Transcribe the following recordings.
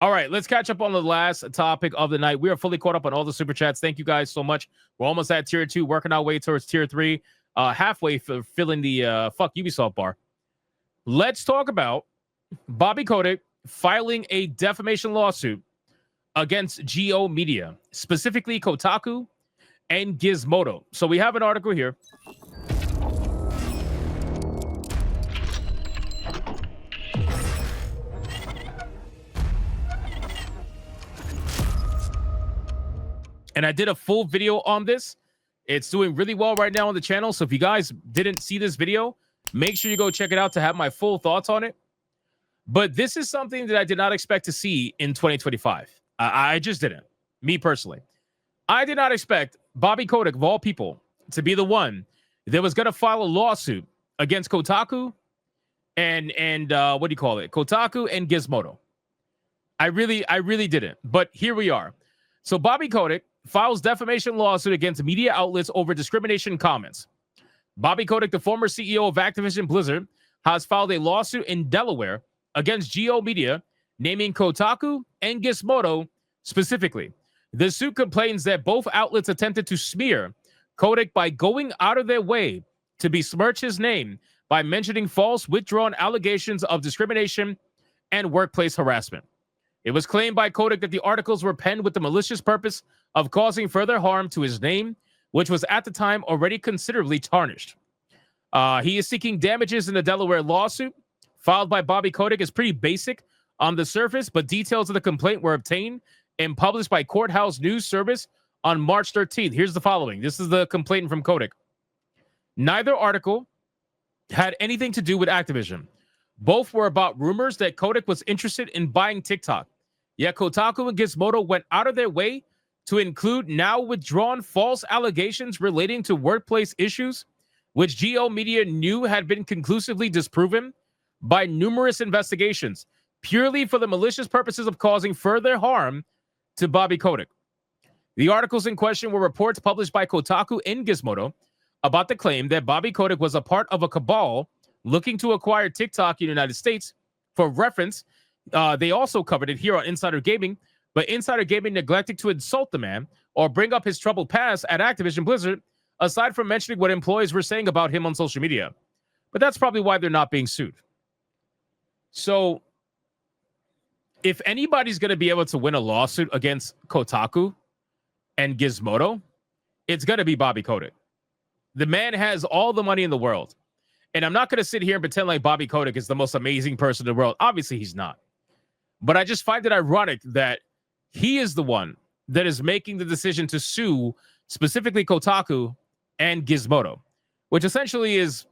All right, let's catch up on the last topic of the night. We are fully caught up on all the super chats. Thank you guys so much. We're almost at tier 2, working our way towards tier 3, halfway for filling the fuck Ubisoft bar. Let's talk about Bobby Kotick filing a defamation lawsuit against Geo Media, specifically Kotaku and Gizmodo. So we have an article here. And I did a full video on this. It's doing really well right now on the channel. So if you guys didn't see this video, make sure you go check it out to have my full thoughts on it. But this is something that I did not expect to see in 2025. I just didn't. Me personally. I did not expect Bobby Kotick, of all people, to be the one that was going to file a lawsuit against Kotaku and what do you call it? Kotaku and Gizmodo. I really didn't. But here we are. So Bobby Kotick files defamation lawsuit against media outlets over discrimination comments. Bobby Kotick, the former CEO of Activision Blizzard, has filed a lawsuit in Delaware against Geo Media, naming Kotaku and Gizmodo specifically. The suit complains that both outlets attempted to smear Kotick by going out of their way to besmirch his name by mentioning false, withdrawn allegations of discrimination and workplace harassment. It was claimed by Kotick that the articles were penned with the malicious purpose of causing further harm to his name, which was at the time already considerably tarnished. He is seeking damages in the Delaware lawsuit filed by Bobby Kotick. Is pretty basic on the surface, but details of the complaint were obtained and published by Courthouse News Service on March 13th. Here's the following. This is the complaint from Kotick. Neither article had anything to do with Activision. Both were about rumors that Kotick was interested in buying TikTok. Yet Kotaku and Gizmodo went out of their way to include now withdrawn false allegations relating to workplace issues, which Geo Media knew had been conclusively disproven by numerous investigations, purely for the malicious purposes of causing further harm to Bobby Kotick. The articles in question were reports published by Kotaku and Gizmodo about the claim that Bobby Kotick was a part of a cabal looking to acquire TikTok in the United States. For reference, they also covered it here on Insider Gaming, but Insider Gaming neglected to insult the man or bring up his troubled past at Activision Blizzard, aside from mentioning what employees were saying about him on social media. But that's probably why they're not being sued. So, if anybody's going to be able to win a lawsuit against Kotaku and Gizmodo, it's going to be Bobby Kotick. The man has all the money in the world. And I'm not going to sit here and pretend like Bobby Kotick is the most amazing person in the world. Obviously, he's not. But I just find it ironic that he is the one that is making the decision to sue specifically Kotaku and Gizmodo, which essentially is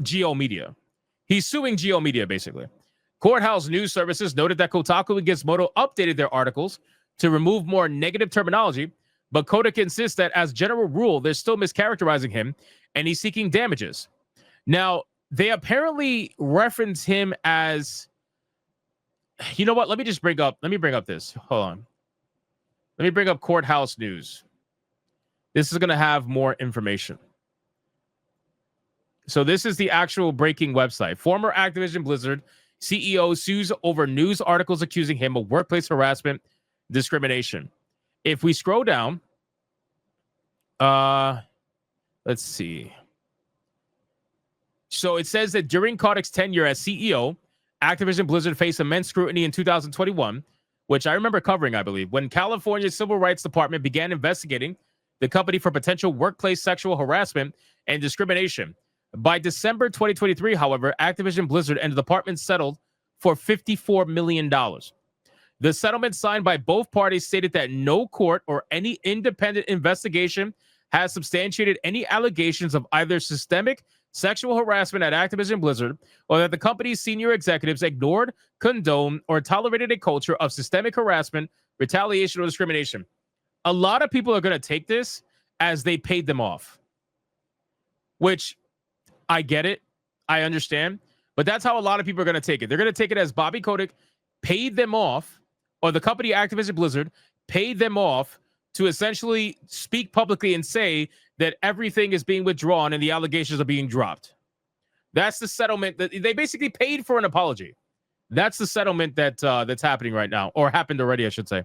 Geo Media. He's suing Geo Media, basically. Courthouse News Services noted that Kotaku and Gizmodo updated their articles to remove more negative terminology, but Kotick insists that as general rule, they're still mischaracterizing him, and he's seeking damages. Now, they apparently reference him as, you know what? Let me bring up this. Hold on. Let me bring up Courthouse News. This is going to have more information. So this is the actual breaking website. Former Activision Blizzard CEO sues over news articles accusing him of workplace harassment, discrimination. If we scroll down, let's see. So it says that during Kotick's tenure as CEO, Activision Blizzard faced immense scrutiny in 2021, which I remember covering, I believe, when California's Civil Rights Department began investigating the company for potential workplace sexual harassment and discrimination. By December 2023, however, Activision Blizzard and the department settled for $54 million. The settlement signed by both parties stated that no court or any independent investigation has substantiated any allegations of either systemic sexual harassment at Activision Blizzard, or that the company's senior executives ignored, condoned, or tolerated a culture of systemic harassment, retaliation, or discrimination. A lot of people are going to take this as they paid them off, which I get it. I understand. But that's how a lot of people are going to take it. They're going to take it as Bobby Kotick paid them off, or the company Activision Blizzard paid them off to essentially speak publicly and say that everything is being withdrawn and the allegations are being dropped. That's the settlement. That they basically paid for an apology. That's the settlement that's happening right now, or happened already, I should say.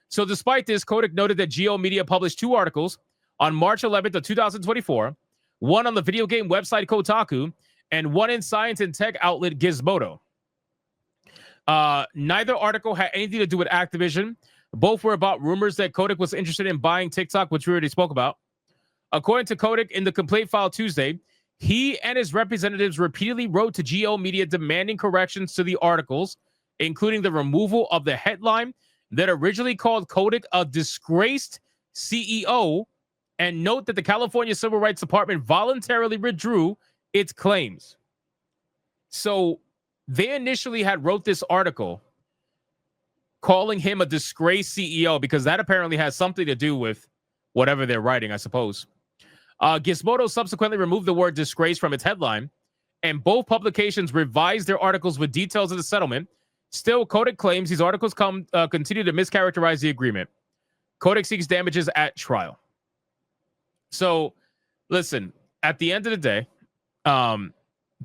So despite this, Kotick noted that Geo Media published 2 articles on March 11th of 2024, one on the video game website Kotaku, and one in science and tech outlet Gizmodo. Neither article had anything to do with Activision. Both were about rumors that Kotick was interested in buying TikTok, which we already spoke about. According to Kotick, in the complaint filed Tuesday, he and his representatives repeatedly wrote to Geo Media demanding corrections to the articles, including the removal of the headline that originally called Kotick a disgraced CEO, and note that the California Civil Rights Department voluntarily withdrew its claims. So they initially had wrote this article calling him a disgraced CEO because that apparently has something to do with whatever they're writing, I suppose. Gizmodo subsequently removed the word disgrace from its headline, and both publications revised their articles with details of the settlement. Still, Kotick claims these articles continue to mischaracterize the agreement. Kotick seeks damages at trial. So, listen, at the end of the day,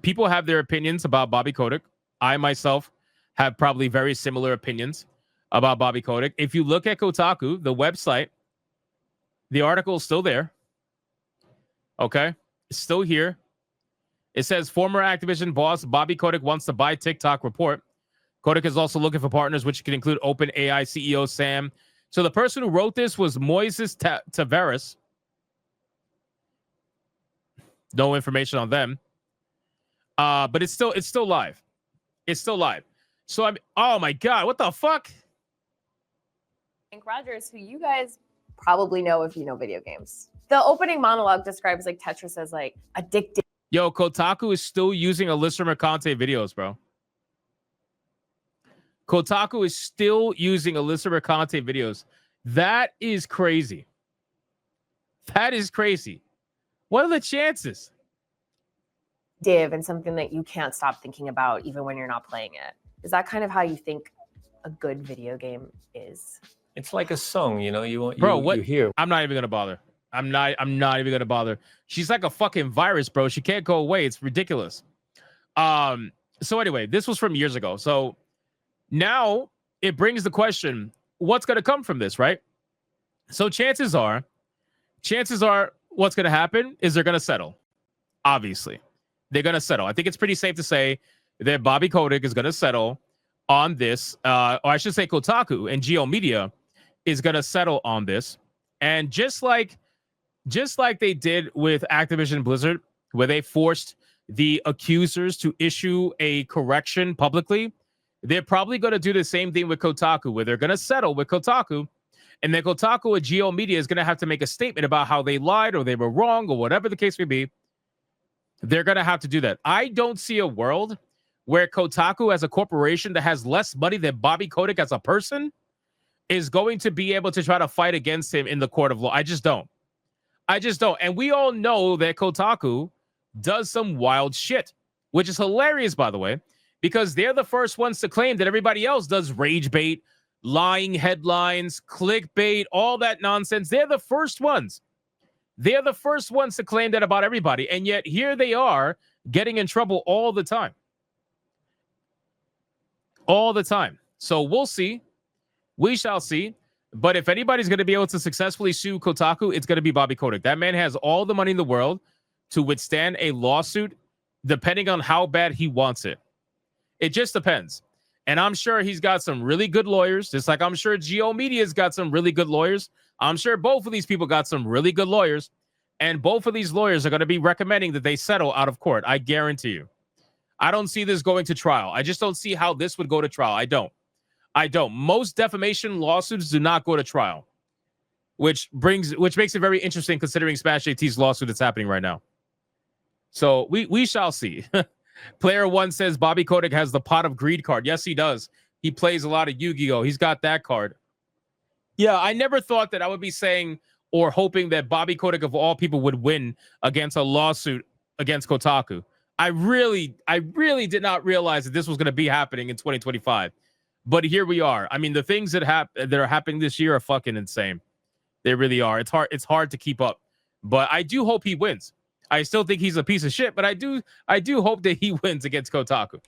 people have their opinions about Bobby Kotick. I myself have probably very similar opinions about Bobby Kotick. If you look at Kotaku, the website, the article is still there. Okay, it's still here. It says former Activision boss Bobby Kotick wants to buy TikTok report. Kotick is also looking for partners, which can include OpenAI CEO Sam. So the person who wrote this was Moises Tavares. No information on them. But it's still live. It's still live. So I'm. Oh my god! What the fuck? Frank Rogers, who you guys probably know if you know video games. The opening monologue describes like Tetris as like addictive. Yo, Kotaku is still using Alyssa Mercante videos, bro. Kotaku is still using Alyssa Mercante videos. That is crazy. That is crazy. What are the chances? And something that you can't stop thinking about even when you're not playing it. Is that kind of how you think a good video game is? It's like a song, you know. You hear. I'm not even gonna bother. I'm not even gonna bother. She's like a fucking virus, bro. She can't go away. It's ridiculous. So anyway, this was from years ago. So now it brings the question: what's gonna come from this, right? So chances are, what's gonna happen is they're gonna settle. Obviously, they're gonna settle. I think it's pretty safe to say that Bobby Kotick is gonna settle on this, or I should say, Kotaku and Geo Media is gonna settle on this, and just like they did with Activision Blizzard, where they forced the accusers to issue a correction publicly, they're probably going to do the same thing with Kotaku, where they're going to settle with Kotaku, and then Kotaku or Geo Media is going to have to make a statement about how they lied or they were wrong or whatever the case may be. They're going to have to do that. I don't see a world where Kotaku as a corporation that has less money than Bobby Kotick as a person is going to be able to try to fight against him in the court of law. I just don't. And we all know that Kotaku does some wild shit, which is hilarious, by the way, because they're the first ones to claim that everybody else does rage bait, lying headlines, clickbait, all that nonsense. They're the first ones. They're the first ones to claim that about everybody. And yet here they are getting in trouble all the time. All the time. So we'll see. We shall see. But if anybody's going to be able to successfully sue Kotaku, it's going to be Bobby Kotick. That man has all the money in the world to withstand a lawsuit, depending on how bad he wants it. It just depends. And I'm sure he's got some really good lawyers, just like I'm sure Geo Media's got some really good lawyers. I'm sure both of these people got some really good lawyers. And both of these lawyers are going to be recommending that they settle out of court. I guarantee you. I don't see this going to trial. I just don't see how this would go to trial. I don't. Most defamation lawsuits do not go to trial, which makes it very interesting considering Smash JT's lawsuit that's happening right now. So we shall see. Player one says Bobby Kotick has the Pot of Greed card. Yes, he does. He plays a lot of Yu-Gi-Oh! He's got that card. Yeah, I never thought that I would be saying or hoping that Bobby Kotick of all people would win against a lawsuit against Kotaku. I really did not realize that this was going to be happening in 2025. But here we are. I mean, the things that are happening this year are fucking insane. They really are. It's hard to keep up. But I do hope he wins. I still think he's a piece of shit, but I do hope that he wins against Kotaku.